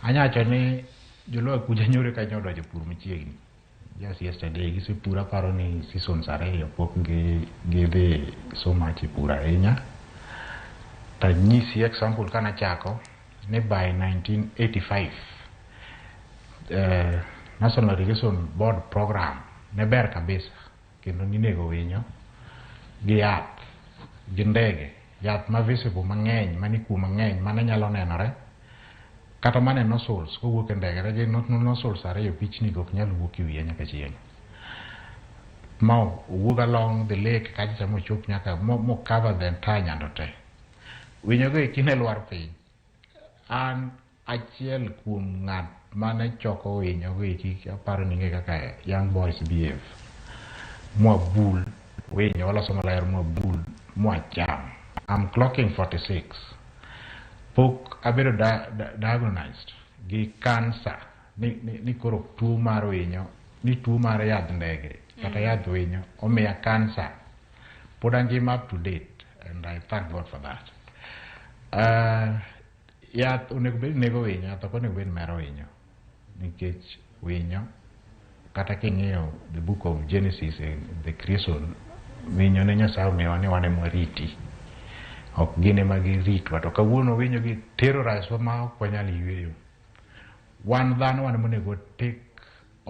anyacho ni jolo kuja nyore ka nyodo jopur machiegni. Just yesterday gise pura paro ni season ariyo pok gidhi so much pura ahinya. Ta nyisi example kana chako ni by 1985 National Irrigation Board program ne ber kabisa kendo ninego winyo gi yath gi ndege yath ma visible mang'eny maniku mang'eny mane nyalo nenore kata mane nozzles kowuok e ndege rege nozzles ariyo pichni go nyalo wuok e wiye nyaka chieng' ma wuok along the lake kacha mo chop nyaka mo cover the entire Nyando te winyo go ikine lwar piny an achiel kuom ng'at mane choko winyo go iki aparo ni ng'e kaka young boys behave mwabul winyo waloso maler mwabul mwacham. I'm clocking 46 pok abedo diagnosed gi cancer ni koro tuo mar winyo ni tuo mar yadh ndege kata yadh winyo omiya cancer pod angima up to date and I thank God for that. Yath onego bed nego winyo yath ok onego bed mero winyo nikech winyo kata king'iyo the book of Genesis the creation winyo ne Nyasaye omiwa ni wan ema wariti ok gin ema giritwa to kawuono winyo gi terrorize wa ma ok wanyal yweyo wan dhano wan monego take